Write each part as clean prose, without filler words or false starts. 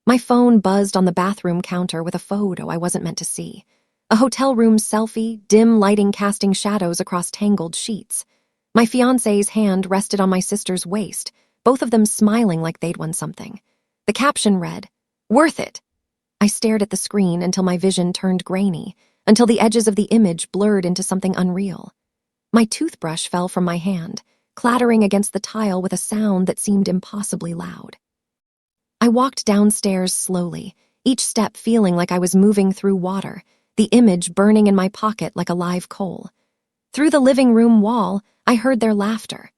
My phone buzzed on the bathroom counter with a photo I wasn't meant to see. A hotel room selfie, dim lighting casting shadows across tangled sheets. My fiancé's hand rested on my sister's waist, both of them smiling like they'd won something. The caption read, "Worth it." I stared at the screen until my vision turned grainy, until the edges of the image blurred into something unreal. My toothbrush fell from my hand, clattering against the tile with a sound that seemed impossibly loud. I walked downstairs slowly, each step feeling like I was moving through water, the image burning in my pocket like a live coal. Through the living room wall, I heard their laughter.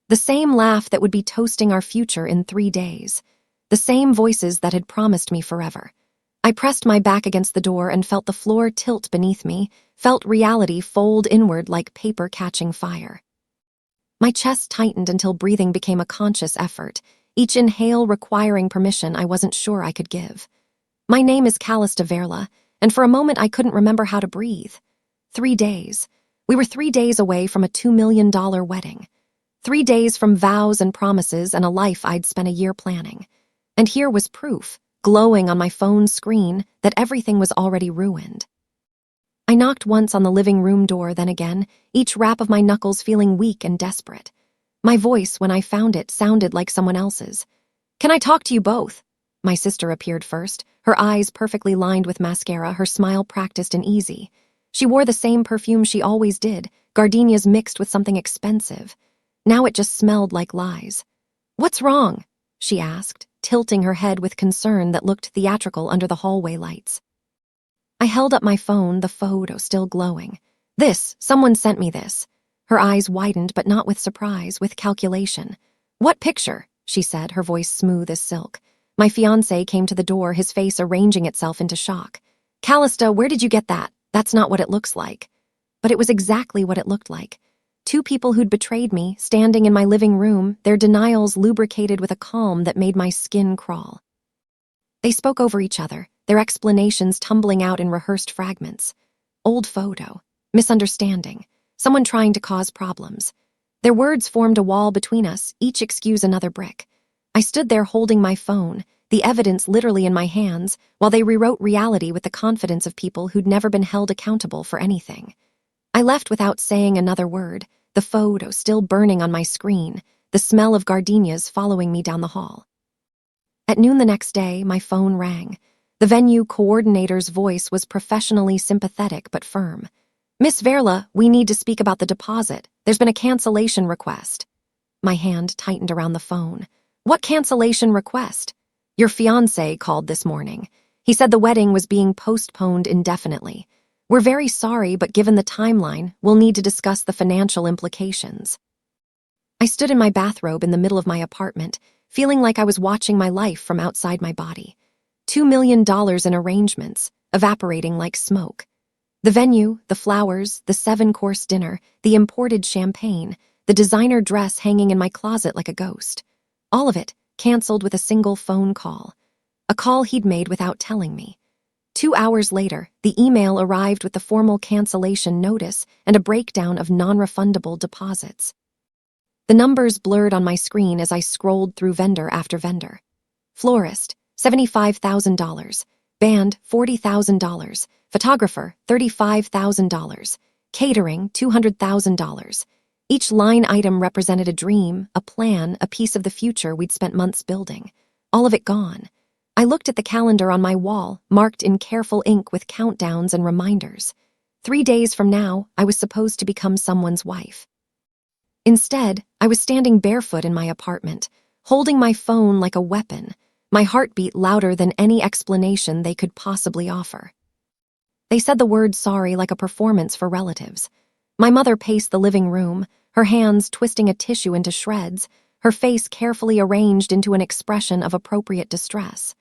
The same laugh that would be toasting our future in 3 days. The same voices that had promised me forever. I pressed my back against the door and felt the floor tilt beneath me, felt reality fold inward like paper catching fire. My chest tightened until breathing became a conscious effort, each inhale requiring permission I wasn't sure I could give. My name is Callista Verla, and for a moment I couldn't remember how to breathe. 3 days. We were 3 days away from a $2 million wedding. 3 days from vows and promises and a life I'd spent a year planning. And here was proof, glowing on my phone's screen, that everything was already ruined. I knocked once on the living room door, then again, each rap of my knuckles feeling weak and desperate. My voice, when I found it, sounded like someone else's. "Can I talk to you both?" My sister appeared first, her eyes perfectly lined with mascara, her smile practiced and easy. She wore the same perfume she always did, gardenias mixed with something expensive. Now it just smelled like lies. "What's wrong?" she asked, tilting her head with concern that looked theatrical under the hallway lights. I held up my phone, the photo still glowing. Someone sent me this." Her eyes widened, but not with surprise, with calculation. "What picture?" she said, her voice smooth as silk. My fiancé came to the door, his face arranging itself into shock. "Callista, where did you get that? That's not what it looks like." But it was exactly what it looked like. 2 people who'd betrayed me, standing in my living room, their denials lubricated with a calm that made my skin crawl. They spoke over each other, their explanations tumbling out in rehearsed fragments. Old photo, misunderstanding, someone trying to cause problems. Their words formed a wall between us, each excuse another brick. I stood there holding my phone, the evidence literally in my hands, while they rewrote reality with the confidence of people who'd never been held accountable for anything. I left without saying another word, the photo still burning on my screen, the smell of gardenias following me down the hall. At noon the next day, my phone rang. The venue coordinator's voice was professionally sympathetic but firm. "Miss Verla, we need to speak about the deposit. There's been a cancellation request." My hand tightened around the phone. "What cancellation request?" "Your fiancé called this morning. He said the wedding was being postponed indefinitely. We're very sorry, but given the timeline, we'll need to discuss the financial implications." I stood in my bathrobe in the middle of my apartment, feeling like I was watching my life from outside my body. $2 million in arrangements, evaporating like smoke. The venue, the flowers, the 7-course dinner, the imported champagne, the designer dress hanging in my closet like a ghost. All of it canceled with a single phone call. A call he'd made without telling me. 2 hours later, the email arrived with the formal cancellation notice and a breakdown of non-refundable deposits. The numbers blurred on my screen as I scrolled through vendor after vendor. Florist, $75,000. Band, $40,000. Photographer, $35,000. Catering, $200,000. Each line item represented a dream, a plan, a piece of the future we'd spent months building. All of it gone. I looked at the calendar on my wall, marked in careful ink with countdowns and reminders. 3 days from now, I was supposed to become someone's wife. Instead, I was standing barefoot in my apartment, holding my phone like a weapon, my heartbeat louder than any explanation they could possibly offer. They said the word sorry like a performance for relatives. My mother paced the living room, her hands twisting a tissue into shreds, her face carefully arranged into an expression of appropriate distress.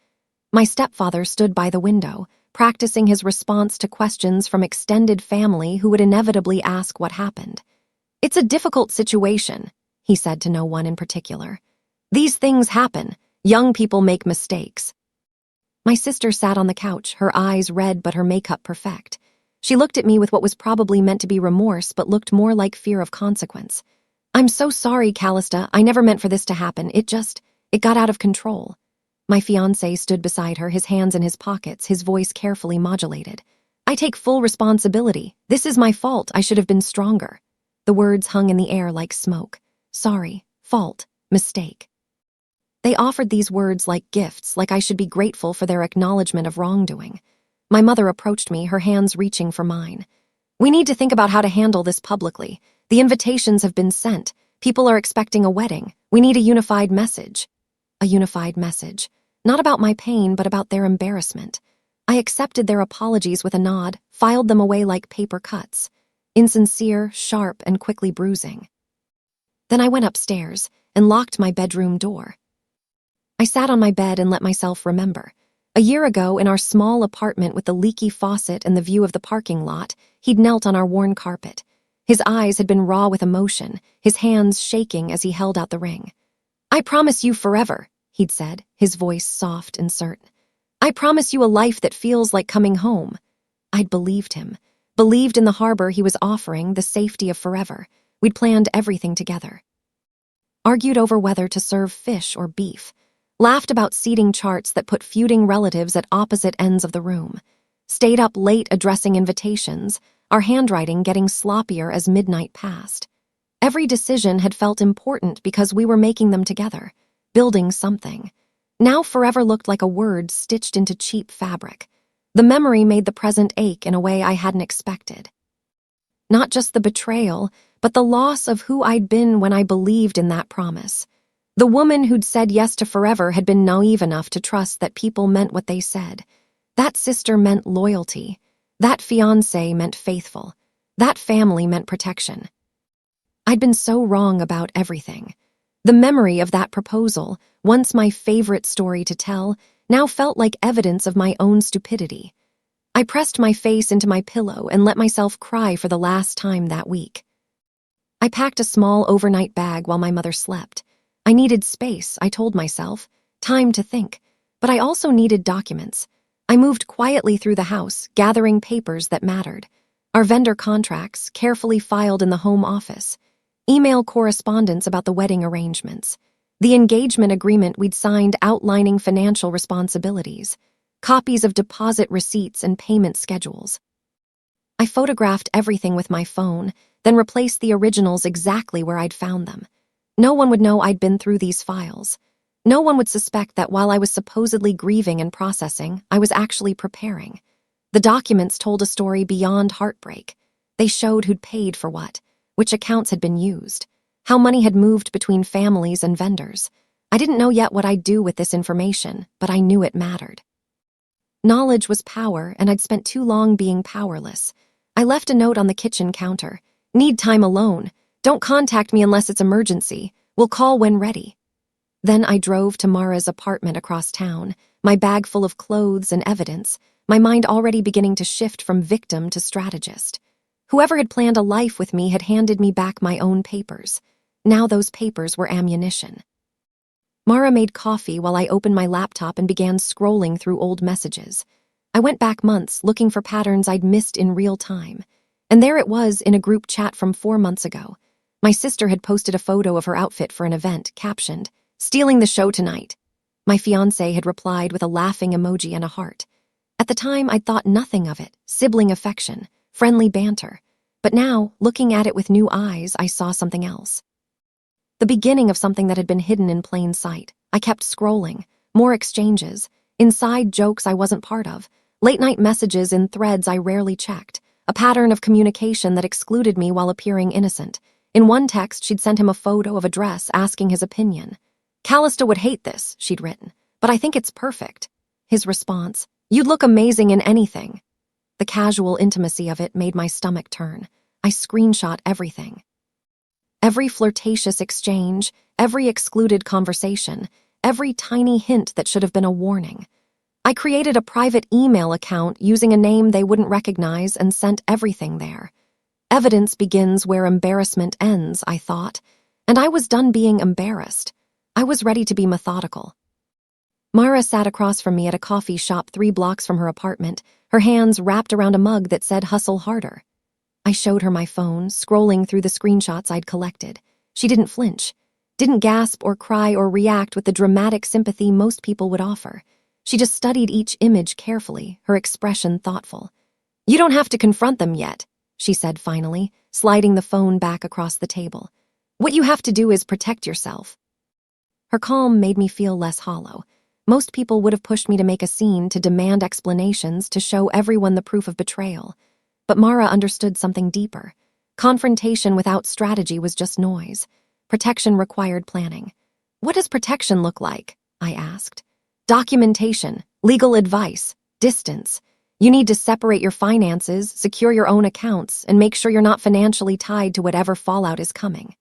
My stepfather stood by the window, practicing his response to questions from extended family who would inevitably ask what happened. "It's a difficult situation," he said to no one in particular. "These things happen. Young people make mistakes." My sister sat on the couch, her eyes red but her makeup perfect. She looked at me with what was probably meant to be remorse but looked more like fear of consequence. "I'm so sorry, Callista. I never meant for this to happen. It got out of control." My fiancé stood beside her, his hands in his pockets, his voice carefully modulated. I take full responsibility. This is my fault. I should have been stronger. The words hung in the air like smoke. Sorry, fault, mistake. They offered these words like gifts, like I should be grateful for their acknowledgement of wrongdoing. My mother approached me, her hands reaching for mine. We need to think about how to handle this publicly. The invitations have been sent. People are expecting a wedding. We need a unified message. A unified message. Not about my pain, but about their embarrassment. I accepted their apologies with a nod, filed them away like paper cuts. Insincere, sharp, and quickly bruising. Then I went upstairs and locked my bedroom door. I sat on my bed and let myself remember. A year ago, in our small apartment with the leaky faucet and the view of the parking lot, he'd knelt on our worn carpet. His eyes had been raw with emotion, his hands shaking as he held out the ring. I promise you forever, he'd said, his voice soft and certain. I promise you a life that feels like coming home. I'd believed him, believed in the harbor he was offering, the safety of forever. We'd planned everything together. Argued over whether to serve fish or beef. Laughed about seating charts that put feuding relatives at opposite ends of the room. Stayed up late addressing invitations, our handwriting getting sloppier as midnight passed. Every decision had felt important because we were making them together, building something. Now forever looked like a word stitched into cheap fabric. The memory made the present ache in a way I hadn't expected. Not just the betrayal, but the loss of who I'd been when I believed in that promise. The woman who'd said yes to forever had been naive enough to trust that people meant what they said. That sister meant loyalty. That fiancé meant faithful. That family meant protection. I'd been so wrong about everything. The memory of that proposal, once my favorite story to tell, now felt like evidence of my own stupidity. I pressed my face into my pillow and let myself cry for the last time that week. I packed a small overnight bag while my mother slept. I needed space, I told myself, time to think, but I also needed documents. I moved quietly through the house, gathering papers that mattered. Our vendor contracts, carefully filed in the home office. Email correspondence about the wedding arrangements. The engagement agreement we'd signed outlining financial responsibilities. Copies of deposit receipts and payment schedules. I photographed everything with my phone, then replaced the originals exactly where I'd found them. No one would know I'd been through these files. No one would suspect that while I was supposedly grieving and processing, I was actually preparing. The documents told a story beyond heartbreak. They showed who'd paid for what, which accounts had been used, how money had moved between families and vendors. I didn't know yet what I'd do with this information, but I knew it mattered. Knowledge was power, and I'd spent too long being powerless. I left a note on the kitchen counter. Need time alone. Don't contact me unless it's emergency. We'll call when ready. Then I drove to Mara's apartment across town, my bag full of clothes and evidence, my mind already beginning to shift from victim to strategist. Whoever had planned a life with me had handed me back my own papers. Now those papers were ammunition. Mara made coffee while I opened my laptop and began scrolling through old messages. I went back months looking for patterns I'd missed in real time. And there it was in a group chat from 4 months ago. My sister had posted a photo of her outfit for an event, captioned, "Stealing the show tonight." My fiancé had replied with a laughing emoji and a heart. At the time, I'd thought nothing of it, sibling affection, friendly banter. But now, looking at it with new eyes, I saw something else. The beginning of something that had been hidden in plain sight. I kept scrolling, more exchanges, inside jokes I wasn't part of, late-night messages in threads I rarely checked, a pattern of communication that excluded me while appearing innocent. In one text, she'd sent him a photo of a dress asking his opinion. "Callista would hate this," she'd written, "but I think it's perfect." His response, "You'd look amazing in anything." The casual intimacy of it made my stomach turn. I screenshot everything. Every flirtatious exchange, every excluded conversation, every tiny hint that should have been a warning. I created a private email account using a name they wouldn't recognize and sent everything there. Evidence begins where embarrassment ends, I thought, and I was done being embarrassed. I was ready to be methodical. Mara sat across from me at a coffee shop 3 blocks from her apartment, her hands wrapped around a mug that said "Hustle Harder." I showed her my phone, scrolling through the screenshots I'd collected. She didn't flinch. didn't gasp or cry or react with the dramatic sympathy most people would offer. She just studied each image carefully, her expression thoughtful. "You don't have to confront them yet," she said finally, sliding the phone back across the table. "What you have to do is protect yourself." Her calm made me feel less hollow. Most people would have pushed me to make a scene, to demand explanations, to show everyone the proof of betrayal. But Mara understood something deeper. Confrontation without strategy was just noise. Protection required planning. "What does protection look like?" I asked. "Documentation, legal advice, distance. You need to separate your finances, secure your own accounts, and make sure you're not financially tied to whatever fallout is coming."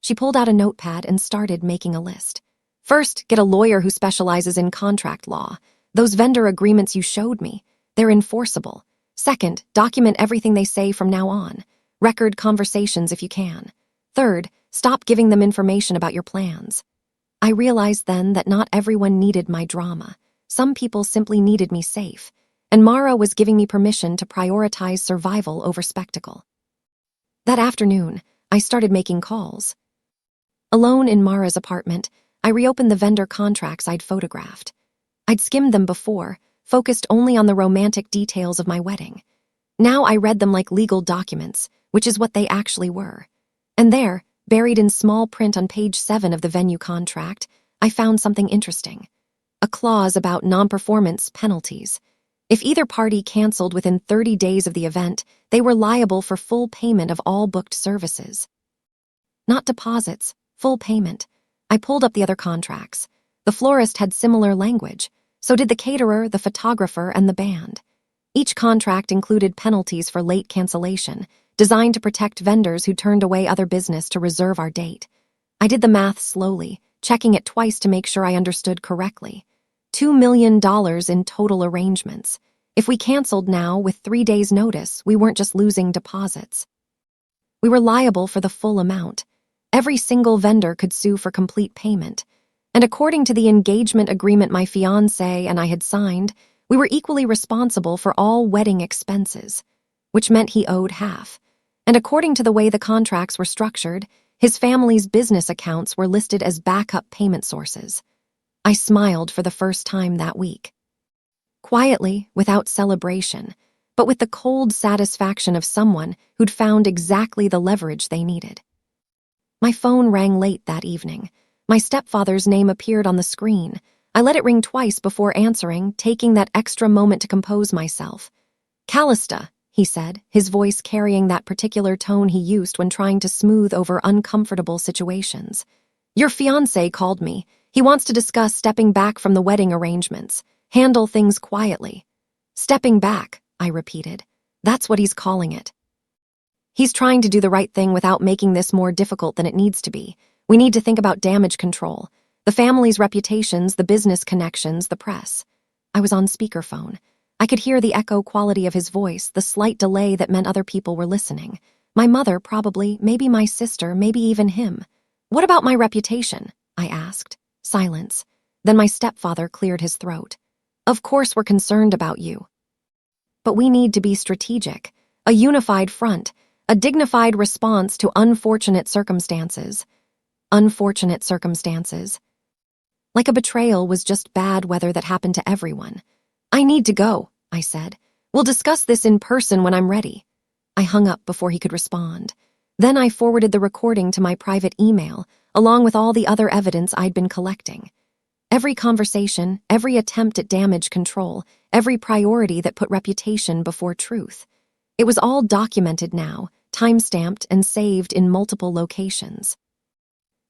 She pulled out a notepad and started making a list. "First, get a lawyer who specializes in contract law. Those vendor agreements you showed me, they're enforceable. Second, document everything they say from now on. Record conversations if you can. Third, stop giving them information about your plans." I realized then that not everyone needed my drama. Some people simply needed me safe, and Mara was giving me permission to prioritize survival over spectacle. That afternoon, I started making calls. Alone in Mara's apartment, I reopened the vendor contracts I'd photographed. I'd skimmed them before, focused only on the romantic details of my wedding. Now I read them like legal documents, which is what they actually were. And there, buried in small print on page 7 of the venue contract, I found something interesting. A clause about non-performance penalties. If either party canceled within 30 days of the event, they were liable for full payment of all booked services. Not deposits, full payment. I pulled up the other contracts. The florist had similar language. So did the caterer, the photographer, and the band. Each contract included penalties for late cancellation, designed to protect vendors who turned away other business to reserve our date. I did the math slowly, checking it twice to make sure I understood correctly. $2 million in total arrangements. If we canceled now with 3 days' notice, we weren't just losing deposits. We were liable for the full amount. Every single vendor could sue for complete payment. And according to the engagement agreement my fiancé and I had signed, we were equally responsible for all wedding expenses, which meant he owed half. And according to the way the contracts were structured, his family's business accounts were listed as backup payment sources. I smiled for the first time that week. Quietly, without celebration, but with the cold satisfaction of someone who'd found exactly the leverage they needed. My phone rang late that evening. My stepfather's name appeared on the screen. I let it ring twice before answering, taking that extra moment to compose myself. "Callista," he said, his voice carrying that particular tone he used when trying to smooth over uncomfortable situations. "Your fiancé called me. He wants to discuss stepping back from the wedding arrangements. Handle things quietly." "Stepping back," I repeated. "That's what he's calling it. He's trying to do the right thing without making this more difficult than it needs to be. We need to think about damage control. The family's reputations, the business connections, the press." I was on speakerphone. I could hear the echo quality of his voice, the slight delay that meant other people were listening. My mother, probably, maybe my sister, maybe even him. "What about my reputation?" I asked. Silence. Then my stepfather cleared his throat. "Of course we're concerned about you. But we need to be strategic. A unified front. A dignified response to unfortunate circumstances." Unfortunate circumstances. Like a betrayal was just bad weather that happened to everyone. "I need to go," I said. "We'll discuss this in person when I'm ready." I hung up before he could respond. Then I forwarded the recording to my private email, along with all the other evidence I'd been collecting. Every conversation, every attempt at damage control, every priority that put reputation before truth. It was all documented now, time-stamped and saved in multiple locations.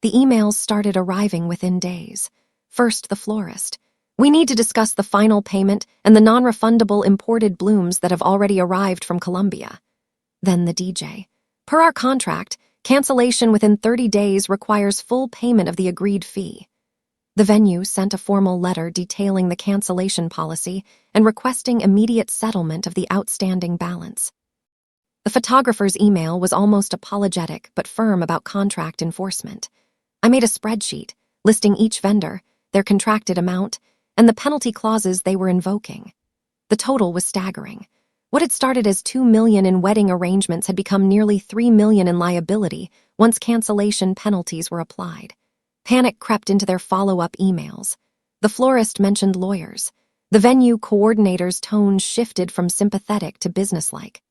The emails started arriving within days. First, the florist. "We need to discuss the final payment and the non-refundable imported blooms that have already arrived from Colombia." Then the DJ. "Per our contract, cancellation within 30 days requires full payment of the agreed fee." The venue sent a formal letter detailing the cancellation policy and requesting immediate settlement of the outstanding balance. The photographer's email was almost apologetic but firm about contract enforcement. I made a spreadsheet, listing each vendor, their contracted amount, and the penalty clauses they were invoking. The total was staggering. What had started as $2 million in wedding arrangements had become nearly $3 million in liability once cancellation penalties were applied. Panic crept into their follow-up emails. The florist mentioned lawyers. The venue coordinator's tone shifted from sympathetic to businesslike.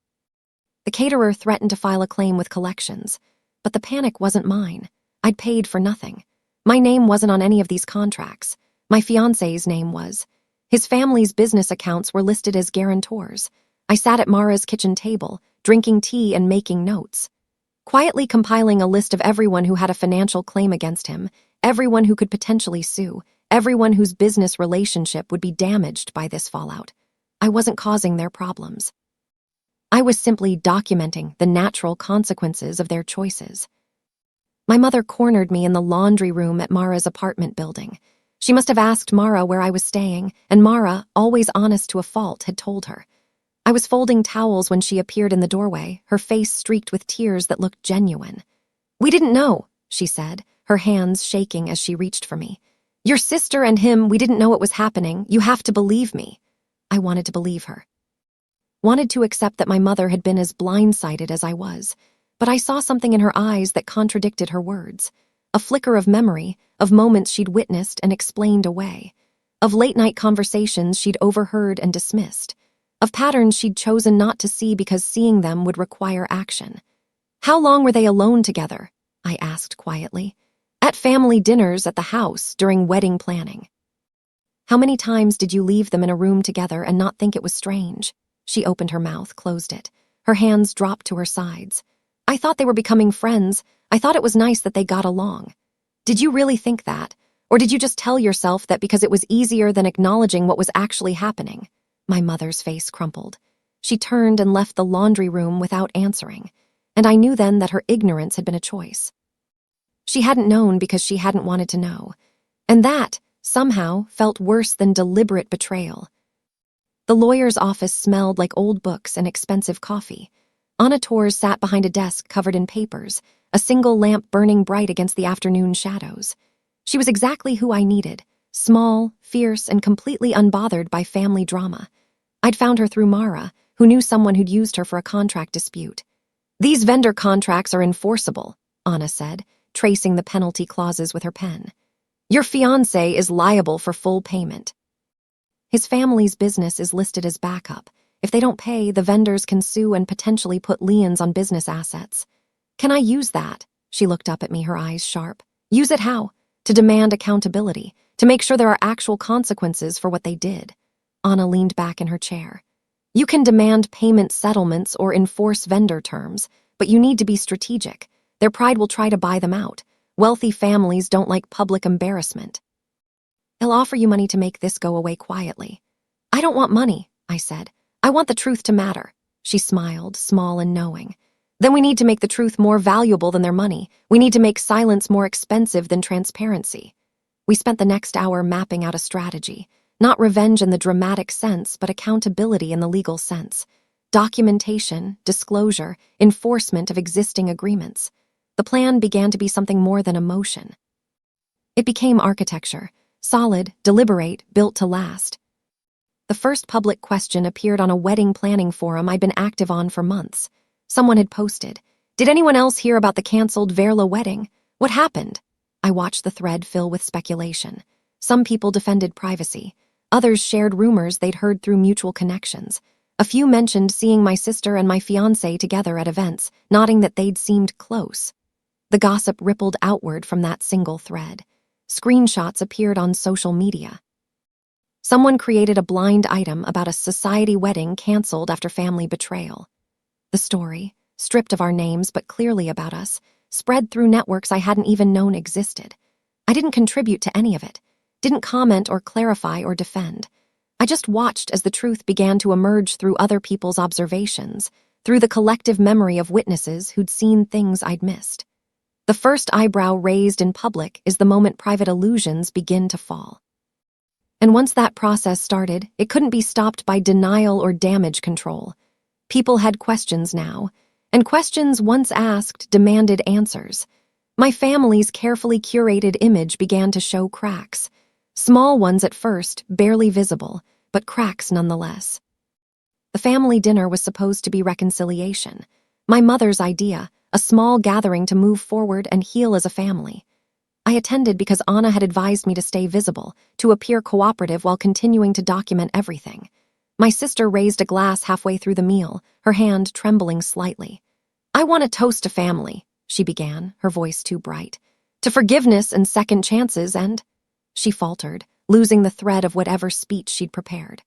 The caterer threatened to file a claim with collections. But the panic wasn't mine. I'd paid for nothing. My name wasn't on any of these contracts. My fiancé's name was. His family's business accounts were listed as guarantors. I sat at Mara's kitchen table, drinking tea and making notes, quietly compiling a list of everyone who had a financial claim against him, everyone who could potentially sue, everyone whose business relationship would be damaged by this fallout. I wasn't causing their problems. I was simply documenting the natural consequences of their choices. My mother cornered me in the laundry room at Mara's apartment building. She must have asked Mara where I was staying, and Mara, always honest to a fault, had told her. I was folding towels when she appeared in the doorway, her face streaked with tears that looked genuine. "We didn't know," she said, her hands shaking as she reached for me. "Your sister and him, we didn't know it was happening. You have to believe me." I wanted to believe her. Wanted to accept that my mother had been as blindsided as I was, but I saw something in her eyes that contradicted her words. A flicker of memory, of moments she'd witnessed and explained away, of late-night conversations she'd overheard and dismissed, of patterns she'd chosen not to see because seeing them would require action. "How long were they alone together?" I asked quietly. "At family dinners at the house during wedding planning." "How many times did you leave them in a room together and not think it was strange?" She opened her mouth, closed it. Her hands dropped to her sides. "I thought they were becoming friends. I thought it was nice that they got along." "Did you really think that? Or did you just tell yourself that because it was easier than acknowledging what was actually happening?" My mother's face crumpled. She turned and left the laundry room without answering, and I knew then that her ignorance had been a choice. She hadn't known because she hadn't wanted to know, and that, somehow, felt worse than deliberate betrayal. The lawyer's office smelled like old books and expensive coffee. Anna Torres sat behind a desk covered in papers, a single lamp burning bright against the afternoon shadows. She was exactly who I needed, small, fierce, and completely unbothered by family drama. I'd found her through Mara, who knew someone who'd used her for a contract dispute. "These vendor contracts are enforceable," Anna said, tracing the penalty clauses with her pen. "Your fiancé is liable for full payment. His family's business is listed as backup. If they don't pay, the vendors can sue and potentially put liens on business assets." "Can I use that?" She looked up at me, her eyes sharp. "Use it how?" "To demand accountability, to make sure there are actual consequences for what they did." Anna leaned back in her chair. "You can demand payment settlements or enforce vendor terms, but you need to be strategic. Their pride will try to buy them out. Wealthy families don't like public embarrassment. They'll offer you money to make this go away quietly." "I don't want money," I said. "I want the truth to matter." She smiled, small and knowing. "Then we need to make the truth more valuable than their money. We need to make silence more expensive than transparency." We spent the next hour mapping out a strategy. Not revenge in the dramatic sense, but accountability in the legal sense. Documentation, disclosure, enforcement of existing agreements. The plan began to be something more than emotion. It became architecture, solid, deliberate, built to last. The first public question appeared on a wedding planning forum I'd been active on for months. Someone had posted, "Did anyone else hear about the canceled Verla wedding? What happened?" I watched the thread fill with speculation. Some people defended privacy. Others shared rumors they'd heard through mutual connections. A few mentioned seeing my sister and my fiancé together at events, nodding that they'd seemed close. The gossip rippled outward from that single thread. Screenshots appeared on social media. Someone created a blind item about a society wedding canceled after family betrayal. The story, stripped of our names but clearly about us, spread through networks I hadn't even known existed. I didn't contribute to any of it, didn't comment or clarify or defend. I just watched as the truth began to emerge through other people's observations, through the collective memory of witnesses who'd seen things I'd missed. The first eyebrow raised in public is the moment private illusions begin to fall. And once that process started, it couldn't be stopped by denial or damage control. People had questions now, and questions once asked demanded answers. My family's carefully curated image began to show cracks. Small ones at first, barely visible, but cracks nonetheless. The family dinner was supposed to be reconciliation. My mother's idea, a small gathering to move forward and heal as a family. I attended because Anna had advised me to stay visible, to appear cooperative while continuing to document everything. My sister raised a glass halfway through the meal, her hand trembling slightly. "I want to toast to family," she began, her voice too bright. "To forgiveness and second chances and—" She faltered, losing the thread of whatever speech she'd prepared.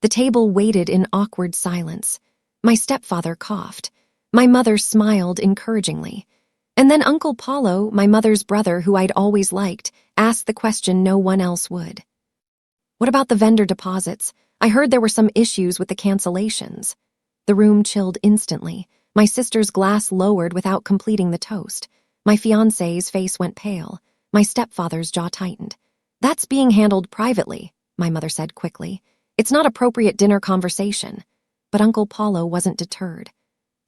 The table waited in awkward silence. My stepfather coughed. My mother smiled encouragingly. And then Uncle Paulo, my mother's brother who I'd always liked, asked the question no one else would. "What about the vendor deposits? I heard there were some issues with the cancellations." The room chilled instantly. My sister's glass lowered without completing the toast. My fiancé's face went pale. My stepfather's jaw tightened. "That's being handled privately," my mother said quickly. "It's not appropriate dinner conversation." But Uncle Paulo wasn't deterred.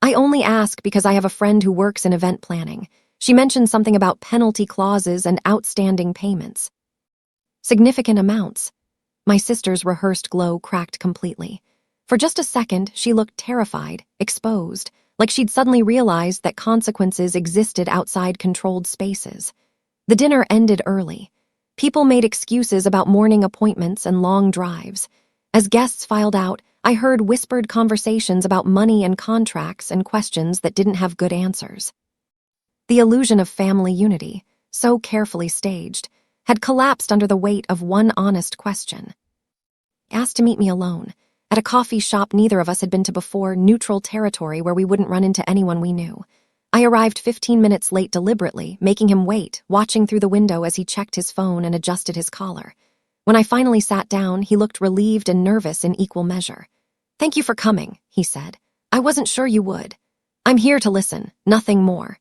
"I only ask because I have a friend who works in event planning. She mentioned something about penalty clauses and outstanding payments." Significant amounts. My sister's rehearsed glow cracked completely. For just a second, she looked terrified, exposed, like she'd suddenly realized that consequences existed outside controlled spaces. The dinner ended early. People made excuses about morning appointments and long drives. As guests filed out, I heard whispered conversations about money and contracts and questions that didn't have good answers. The illusion of family unity, so carefully staged, had collapsed under the weight of one honest question. Asked to meet me alone, at a coffee shop neither of us had been to before, neutral territory where we wouldn't run into anyone we knew. I arrived 15 minutes late deliberately, making him wait, watching through the window as he checked his phone and adjusted his collar. When I finally sat down, he looked relieved and nervous in equal measure. "Thank you for coming," he said. "I wasn't sure you would. I'm here to listen, nothing more."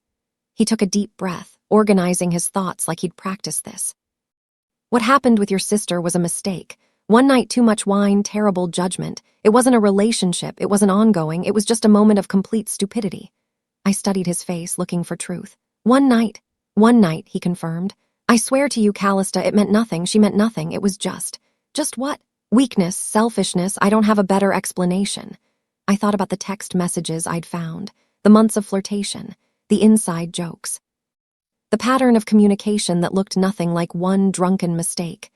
He took a deep breath, organizing his thoughts like he'd practiced this. "What happened with your sister was a mistake. One night, too much wine, terrible judgment. It wasn't a relationship, it wasn't ongoing, it was just a moment of complete stupidity." I studied his face, looking for truth. One night," he confirmed. "I swear to you, Callista, it meant nothing, she meant nothing, it was just what? Weakness, selfishness, I don't have a better explanation." I thought about the text messages I'd found, the months of flirtation, the inside jokes. The pattern of communication that looked nothing like one drunken mistake.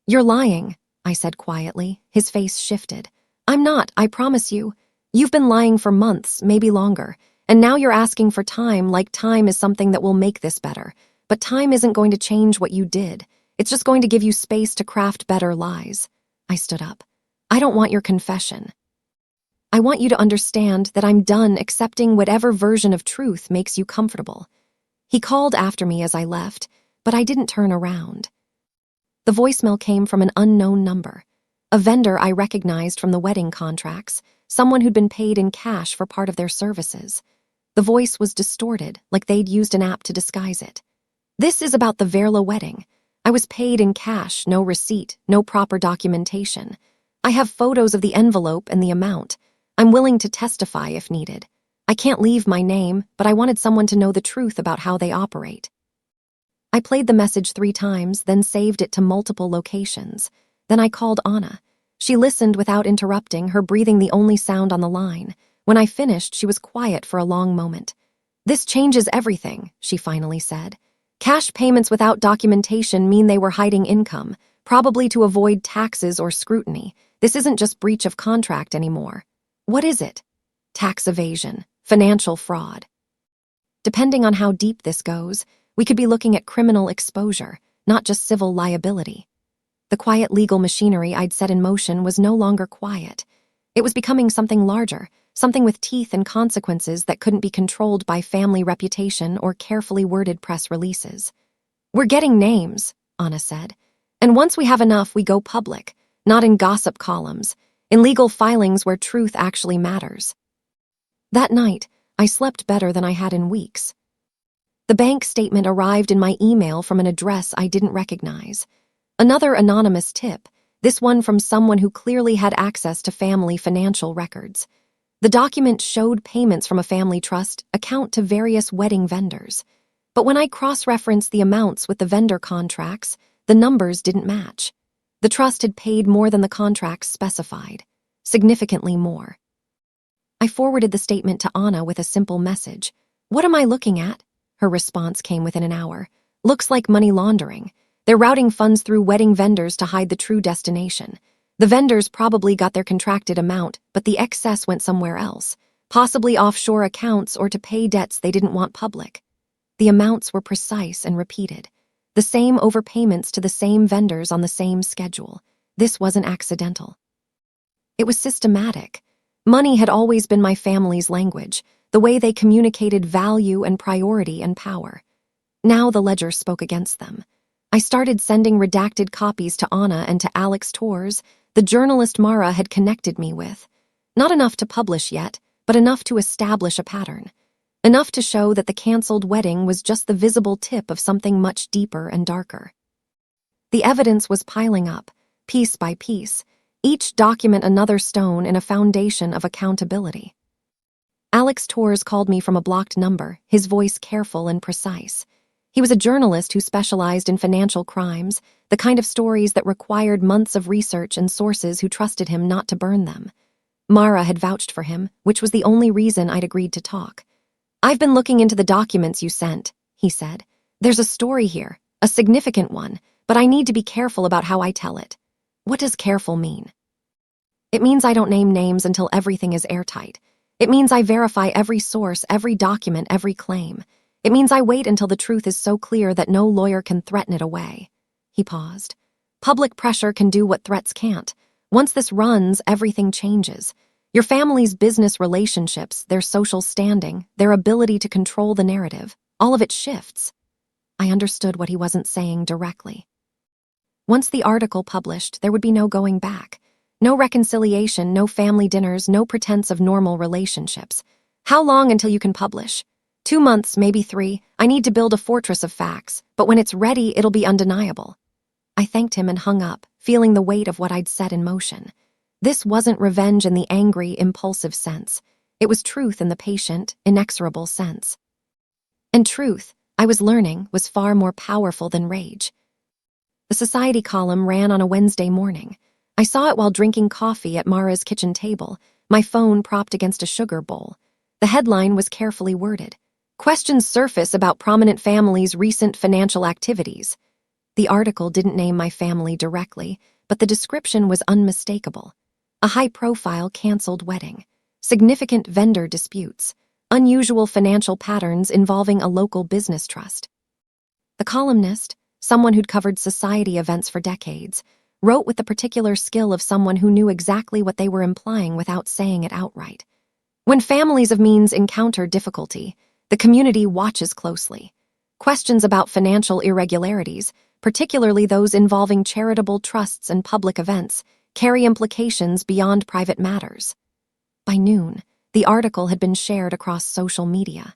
"You're lying," I said quietly. His face shifted. "I'm not, I promise you. You've been lying for months, maybe longer, and now you're asking for time like time is something that will make this better. But time isn't going to change what you did. It's just going to give you space to craft better lies." I stood up. "I don't want your confession. I want you to understand that I'm done accepting whatever version of truth makes you comfortable." He called after me as I left, but I didn't turn around. The voicemail came from an unknown number. A vendor I recognized from the wedding contracts, someone who'd been paid in cash for part of their services. The voice was distorted, like they'd used an app to disguise it. "This is about the Verla wedding. I was paid in cash, no receipt, no proper documentation. I have photos of the envelope and the amount. I'm willing to testify if needed. I can't leave my name, but I wanted someone to know the truth about how they operate." I played the message 3 times, then saved it to multiple locations. Then I called Anna. She listened without interrupting, her breathing the only sound on the line. When I finished, she was quiet for a long moment. "This changes everything," she finally said. "Cash payments without documentation mean they were hiding income, probably to avoid taxes or scrutiny. This isn't just breach of contract anymore. What is it? Tax evasion, financial fraud. Depending on how deep this goes, we could be looking at criminal exposure, not just civil liability." The quiet legal machinery I'd set in motion was no longer quiet. It was becoming something larger, something with teeth and consequences that couldn't be controlled by family reputation or carefully worded press releases. "We're getting names," Anna said. "And once we have enough, we go public, not in gossip columns, in legal filings where truth actually matters." That night, I slept better than I had in weeks. The bank statement arrived in my email from an address I didn't recognize. Another anonymous tip, this one from someone who clearly had access to family financial records. The document showed payments from a family trust account to various wedding vendors. But when I cross-referenced the amounts with the vendor contracts, the numbers didn't match. The trust had paid more than the contracts specified. significantly more. I forwarded the statement to Anna with a simple message. "What am I looking at?" Her response came within an hour. "Looks like money laundering. They're routing funds through wedding vendors to hide the true destination. The vendors probably got their contracted amount, but the excess went somewhere else, possibly offshore accounts or to pay debts they didn't want public." The amounts were precise and repeated. The same overpayments to the same vendors on the same schedule. This wasn't accidental. It was systematic. Money had always been my family's language, the way they communicated value and priority and power. Now the ledger spoke against them. I started sending redacted copies to Anna and to Alex Torres, the journalist Mara had connected me with. Not enough to publish yet, but enough to establish a pattern. Enough to show that the canceled wedding was just the visible tip of something much deeper and darker. The evidence was piling up, piece by piece, each document another stone in a foundation of accountability. Alex Torres called me from a blocked number, his voice careful and precise. He was a journalist who specialized in financial crimes, the kind of stories that required months of research and sources who trusted him not to burn them. Mara had vouched for him, which was the only reason I'd agreed to talk. "I've been looking into the documents you sent," he said. "There's a story here, a significant one, but I need to be careful about how I tell it." "What does careful mean?" "It means I don't name names until everything is airtight. It means I verify every source, every document, every claim. It means I wait until the truth is so clear that no lawyer can threaten it away." He paused. "Public pressure can do what threats can't. Once this runs, everything changes. Your family's business relationships, their social standing, their ability to control the narrative, all of it shifts." I understood what he wasn't saying directly. Once the article published, there would be no going back. No reconciliation, no family dinners, no pretense of normal relationships. "How long until you can publish?" 2 months, maybe 3. "I need to build a fortress of facts, but when it's ready, it'll be undeniable." I thanked him and hung up, feeling the weight of what I'd set in motion. This wasn't revenge in the angry, impulsive sense. It was truth in the patient, inexorable sense. And truth, I was learning, was far more powerful than rage. The society column ran on a Wednesday morning. I saw it while drinking coffee at Mara's kitchen table, my phone propped against a sugar bowl. The headline was carefully worded. "Questions surface about prominent families' recent financial activities." The article didn't name my family directly, but the description was unmistakable. A high-profile canceled wedding, significant vendor disputes, unusual financial patterns involving a local business trust. The columnist, someone who'd covered society events for decades, wrote with the particular skill of someone who knew exactly what they were implying without saying it outright. When families of means encounter difficulty, the community watches closely. Questions about financial irregularities, particularly those involving charitable trusts and public events, carry implications beyond private matters. By noon, the article had been shared across social media.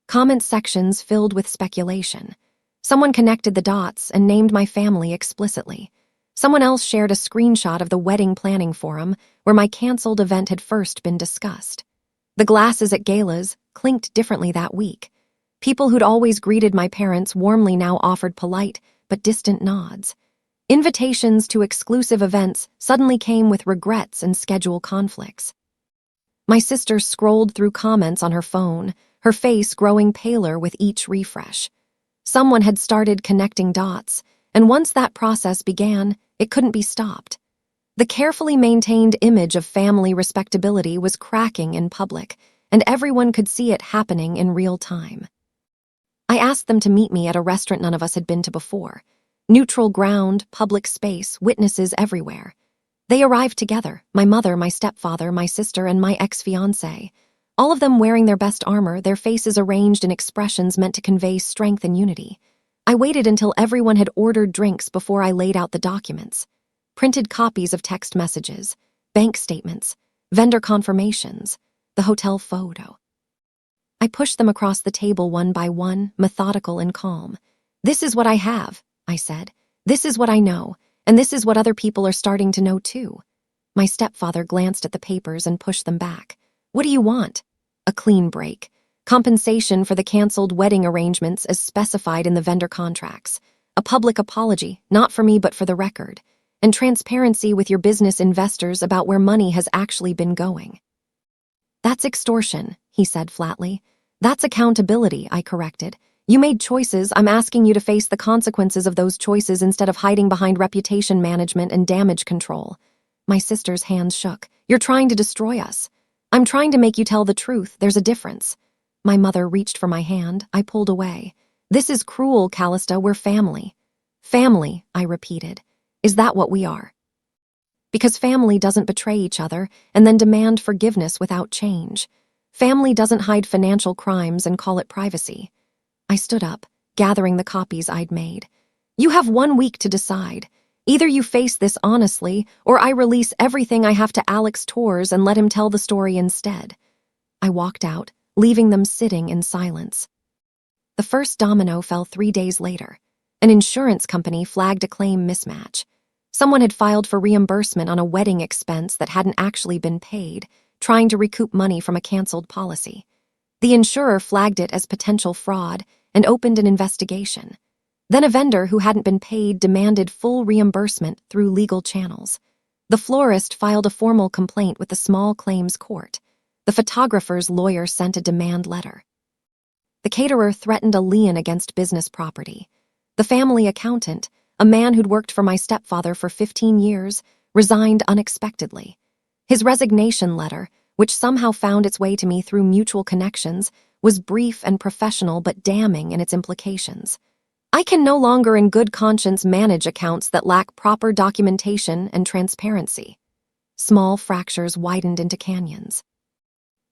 Comment sections filled with speculation. Someone connected the dots and named my family explicitly. Someone else shared a screenshot of the wedding planning forum where my canceled event had first been discussed. The glasses at galas clinked differently that week. People who'd always greeted my parents warmly now offered polite but distant nods. Invitations to exclusive events suddenly came with regrets and schedule conflicts. My sister scrolled through comments on her phone, her face growing paler with each refresh. Someone had started connecting dots, and once that process began, it couldn't be stopped. The carefully maintained image of family respectability was cracking in public, and everyone could see it happening in real time. I asked them to meet me at a restaurant none of us had been to before. Neutral ground, public space, witnesses everywhere. They arrived together, my mother, my stepfather, my sister, and my ex-fiancé. All of them wearing their best armor, their faces arranged in expressions meant to convey strength and unity. I waited until everyone had ordered drinks before I laid out the documents. Printed copies of text messages, bank statements, vendor confirmations, the hotel photo. I pushed them across the table one by one, methodical and calm. "This is what I have," I said. "This is what I know, and this is what other people are starting to know too." My stepfather glanced at the papers and pushed them back. "What do you want?" "A clean break. Compensation for the canceled wedding arrangements as specified in the vendor contracts. A public apology, not for me but for the record. and transparency with your business investors about where money has actually been going. That's extortion, he said flatly. That's accountability, I corrected. You made choices. I'm asking you to face the consequences of those choices instead of hiding behind reputation management and damage control. My sister's hands shook. You're trying to destroy us. I'm trying to make you tell the truth. There's a difference. My mother reached for my hand. I pulled away. This is cruel, Callista. We're family. Family, I repeated. Is that what we are? Because family doesn't betray each other and then demand forgiveness without change. Family doesn't hide financial crimes and call it privacy. I stood up, gathering the copies I'd made. You have 1 week to decide. Either you face this honestly, or I release everything I have to Alex Torres and let him tell the story instead. I walked out, leaving them sitting in silence. The first domino fell 3 days later. An insurance company flagged a claim mismatch. Someone had filed for reimbursement on a wedding expense that hadn't actually been paid, trying to recoup money from a canceled policy. The insurer flagged it as potential fraud and opened an investigation. Then a vendor who hadn't been paid demanded full reimbursement through legal channels. The florist filed a formal complaint with the small claims court. The photographer's lawyer sent a demand letter. The caterer threatened a lien against business property. The family accountant, a man who'd worked for my stepfather for 15 years, resigned unexpectedly. His resignation letter, which somehow found its way to me through mutual connections, was brief and professional but damning in its implications. I can no longer in good conscience manage accounts that lack proper documentation and transparency. Small fractures widened into canyons.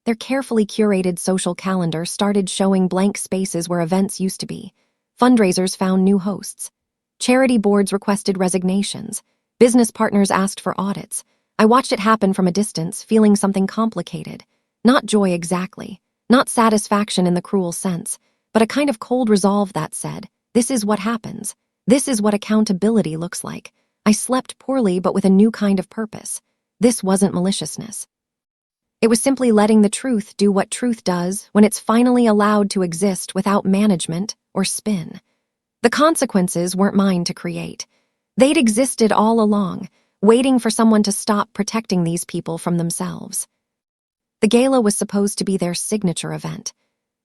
Their carefully curated social calendar started showing blank spaces where events used to be. Fundraisers found new hosts. Charity boards requested resignations. Business partners asked for audits. I watched it happen from a distance, feeling something complicated. Not joy exactly, not satisfaction in the cruel sense, but a kind of cold resolve that said, this is what happens. This is what accountability looks like. I slept poorly but with a new kind of purpose. This wasn't maliciousness. It was simply letting the truth do what truth does when it's finally allowed to exist without management or spin. The consequences weren't mine to create. They'd existed all along, waiting for someone to stop protecting these people from themselves. The gala was supposed to be their signature event.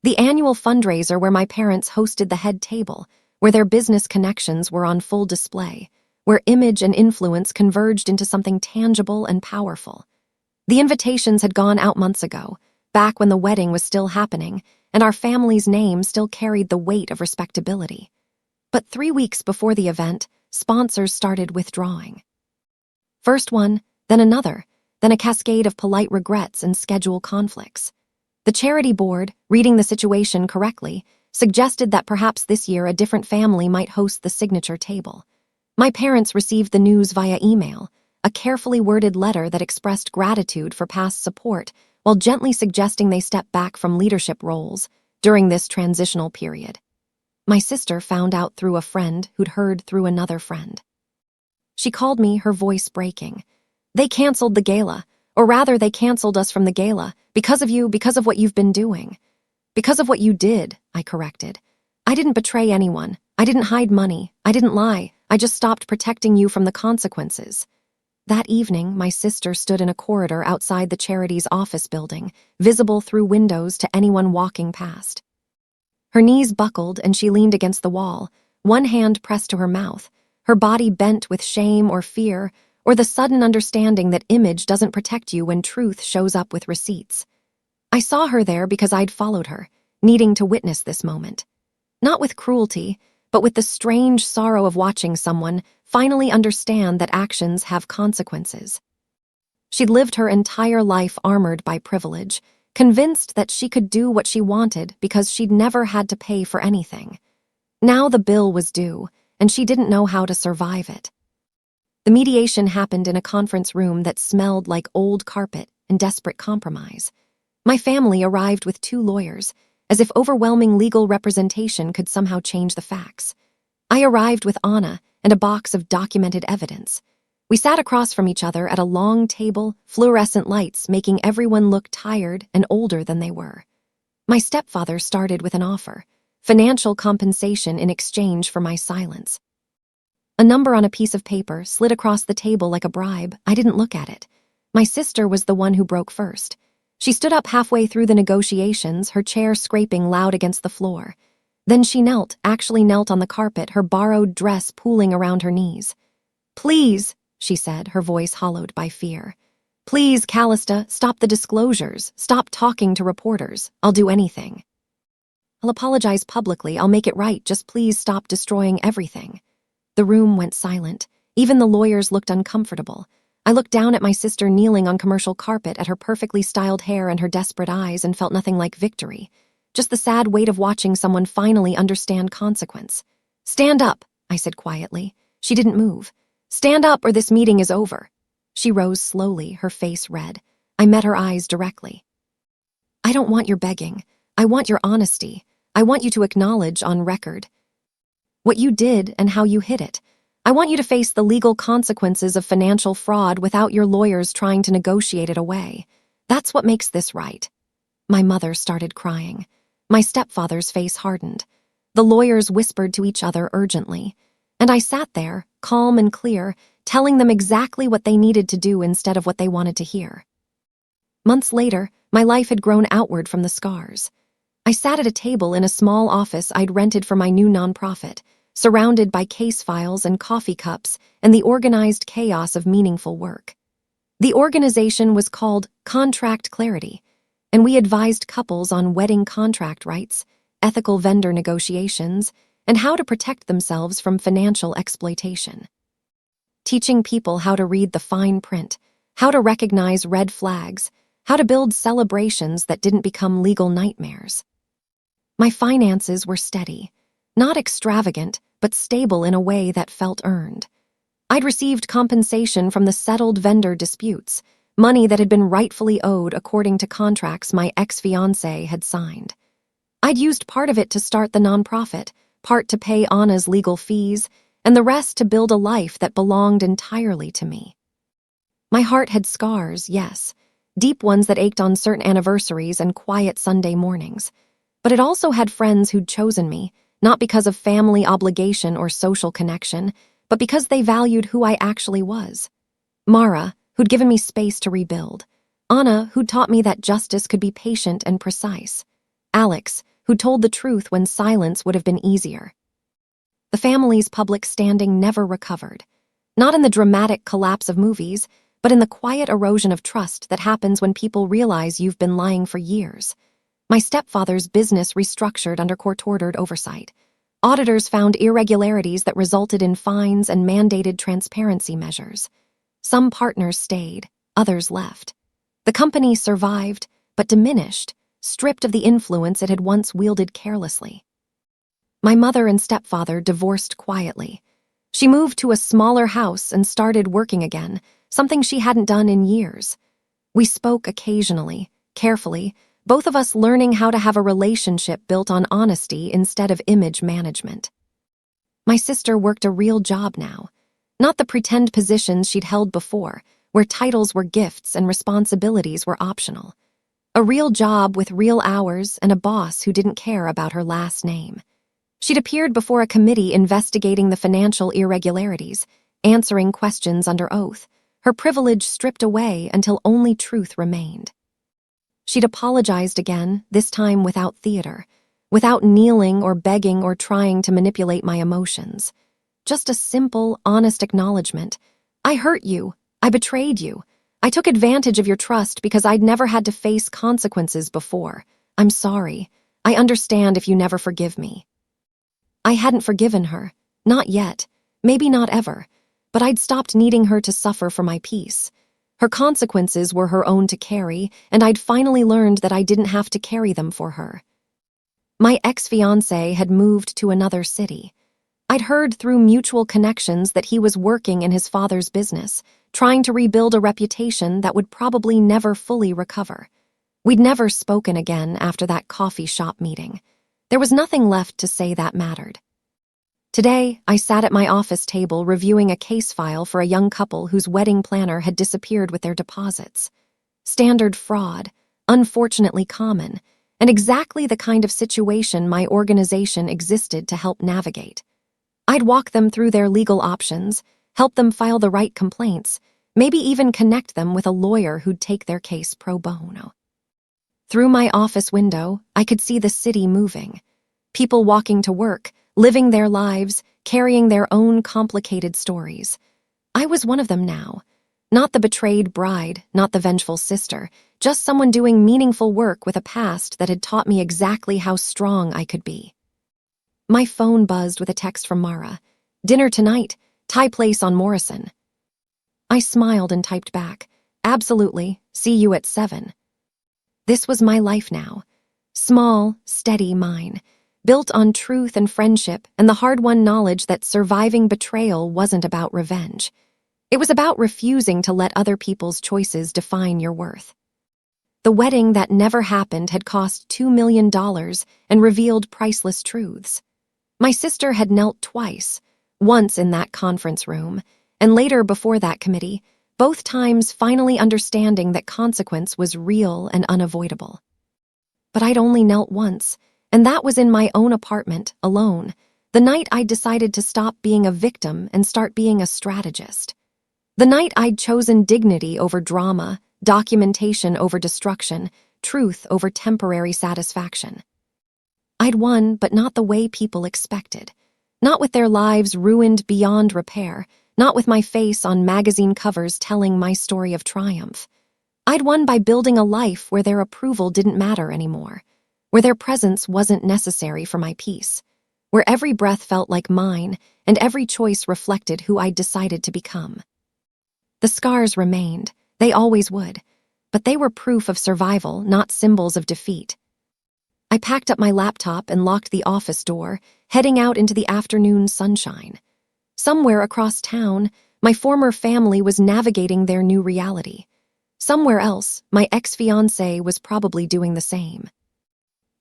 The annual fundraiser where my parents hosted the head table, where their business connections were on full display, where image and influence converged into something tangible and powerful. The invitations had gone out months ago, back when the wedding was still happening, and our family's name still carried the weight of respectability. But 3 weeks before the event, sponsors started withdrawing. First one, then another, then a cascade of polite regrets and schedule conflicts. The charity board, reading the situation correctly, suggested that perhaps this year a different family might host the signature table. My parents received the news via email, a carefully worded letter that expressed gratitude for past support while gently suggesting they step back from leadership roles during this transitional period. My sister found out through a friend who'd heard through another friend. She called me, her voice breaking. They canceled the gala, or rather they canceled us from the gala, because of you, because of what you've been doing. Because of what you did, I corrected. I didn't betray anyone. I didn't hide money. I didn't lie. I just stopped protecting you from the consequences. That evening, my sister stood in a corridor outside the charity's office building, visible through windows to anyone walking past. Her knees buckled and she leaned against the wall, one hand pressed to her mouth, her body bent with shame or fear, or the sudden understanding that image doesn't protect you when truth shows up with receipts. I saw her there because I'd followed her, needing to witness this moment. Not with cruelty, but with the strange sorrow of watching someone finally understand that actions have consequences. She'd lived her entire life armored by privilege, convinced that she could do what she wanted because she'd never had to pay for anything. Now the bill was due, and she didn't know how to survive it. The mediation happened in a conference room that smelled like old carpet and desperate compromise. My family arrived with 2 lawyers, as if overwhelming legal representation could somehow change the facts. I arrived with Anna and a box of documented evidence. We sat across from each other at a long table, fluorescent lights making everyone look tired and older than they were. My stepfather started with an offer, financial compensation in exchange for my silence. A number on a piece of paper slid across the table like a bribe. I didn't look at it. My sister was the one who broke first. She stood up halfway through the negotiations, her chair scraping loud against the floor. Then she actually knelt on the carpet, her borrowed dress pooling around her knees. "Please," she said, her voice hollowed by fear. "Please, Callista, stop the disclosures. Stop talking to reporters. I'll do anything. I'll apologize publicly. I'll make it right. Just please stop destroying everything." The room went silent. Even the lawyers looked uncomfortable. I looked down at my sister kneeling on commercial carpet, at her perfectly styled hair and her desperate eyes, and felt nothing like victory. Just the sad weight of watching someone finally understand consequence. "Stand up," I said quietly. She didn't move. "Stand up or this meeting is over." She rose slowly, her face red. I met her eyes directly. "I don't want your begging. I want your honesty. I want you to acknowledge on record what you did and how you hid it. I want you to face the legal consequences of financial fraud without your lawyers trying to negotiate it away. That's what makes this right." My mother started crying. My stepfather's face hardened. The lawyers whispered to each other urgently. And I sat there, calm and clear, telling them exactly what they needed to do instead of what they wanted to hear. Months later, my life had grown outward from the scars. I sat at a table in a small office I'd rented for my new nonprofit, surrounded by case files and coffee cups and the organized chaos of meaningful work. The organization was called Contract Clarity, and we advised couples on wedding contract rights, ethical vendor negotiations, and how to protect themselves from financial exploitation. Teaching people how to read the fine print, how to recognize red flags, how to build celebrations that didn't become legal nightmares. My finances were steady, not extravagant, but stable in a way that felt earned. I'd received compensation from the settled vendor disputes, money that had been rightfully owed according to contracts my ex-fiancé had signed. I'd used part of it to start the nonprofit, part to pay Anna's legal fees, and the rest to build a life that belonged entirely to me. My heart had scars, yes, deep ones that ached on certain anniversaries and quiet Sunday mornings. But it also had friends who'd chosen me, not because of family obligation or social connection, but because they valued who I actually was. Mara, who'd given me space to rebuild. Anna, who'd taught me that justice could be patient and precise. Alex, who told the truth when silence would have been easier. The family's public standing never recovered. Not in the dramatic collapse of movies, but in the quiet erosion of trust that happens when people realize you've been lying for years. My stepfather's business restructured under court-ordered oversight. Auditors found irregularities that resulted in fines and mandated transparency measures. Some partners stayed, others left. The company survived, but diminished, stripped of the influence it had once wielded carelessly. My mother and stepfather divorced quietly. She moved to a smaller house and started working again, something she hadn't done in years. We spoke occasionally, carefully, both of us learning how to have a relationship built on honesty instead of image management. My sister worked a real job now, not the pretend positions she'd held before, where titles were gifts and responsibilities were optional. A real job with real hours and a boss who didn't care about her last name. She'd appeared before a committee investigating the financial irregularities, answering questions under oath, her privilege stripped away until only truth remained. She'd apologized again, this time without theater, without kneeling or begging or trying to manipulate my emotions. Just a simple, honest acknowledgement. "I hurt you. I betrayed you. I took advantage of your trust because I'd never had to face consequences before. I'm sorry. I understand if you never forgive me." I hadn't forgiven her. Not yet. Maybe not ever. But I'd stopped needing her to suffer for my peace. Her consequences were her own to carry, and I'd finally learned that I didn't have to carry them for her. My ex-fiancé had moved to another city. I'd heard through mutual connections that he was working in his father's business, trying to rebuild a reputation that would probably never fully recover. We'd never spoken again after that coffee shop meeting. There was nothing left to say that mattered. Today, I sat at my office table reviewing a case file for a young couple whose wedding planner had disappeared with their deposits. Standard fraud, unfortunately common, and exactly the kind of situation my organization existed to help navigate. I'd walk them through their legal options, help them file the right complaints, maybe even connect them with a lawyer who'd take their case pro bono. Through my office window, I could see the city moving. People walking to work, living their lives, carrying their own complicated stories. I was one of them now. Not the betrayed bride, not the vengeful sister, just someone doing meaningful work with a past that had taught me exactly how strong I could be. My phone buzzed with a text from Mara. "Dinner tonight, Thai place on Morrison." I smiled and typed back, "Absolutely, see you at 7. This was my life now. Small, steady mine, built on truth and friendship and the hard-won knowledge that surviving betrayal wasn't about revenge. It was about refusing to let other people's choices define your worth. The wedding that never happened had cost $2 million and revealed priceless truths. My sister had knelt twice, once in that conference room, and later before that committee, both times finally understanding that consequence was real and unavoidable. But I'd only knelt once, and that was in my own apartment, alone, the night I'd decided to stop being a victim and start being a strategist. The night I'd chosen dignity over drama, documentation over destruction, truth over temporary satisfaction. I'd won, but not the way people expected. Not with their lives ruined beyond repair, not with my face on magazine covers telling my story of triumph. I'd won by building a life where their approval didn't matter anymore, where their presence wasn't necessary for my peace, where every breath felt like mine and every choice reflected who I'd decided to become. The scars remained, they always would, but they were proof of survival, not symbols of defeat. I packed up my laptop and locked the office door, heading out into the afternoon sunshine. Somewhere across town, my former family was navigating their new reality. Somewhere else, my ex-fiancé was probably doing the same.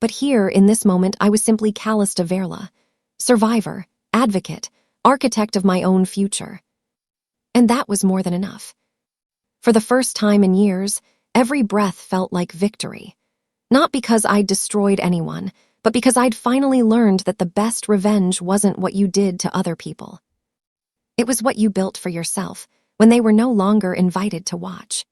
But here, in this moment, I was simply Callista Verla, survivor, advocate, architect of my own future. And that was more than enough. For the first time in years, every breath felt like victory. Not because I'd destroyed anyone, but because I'd finally learned that the best revenge wasn't what you did to other people. It was what you built for yourself when they were no longer invited to watch.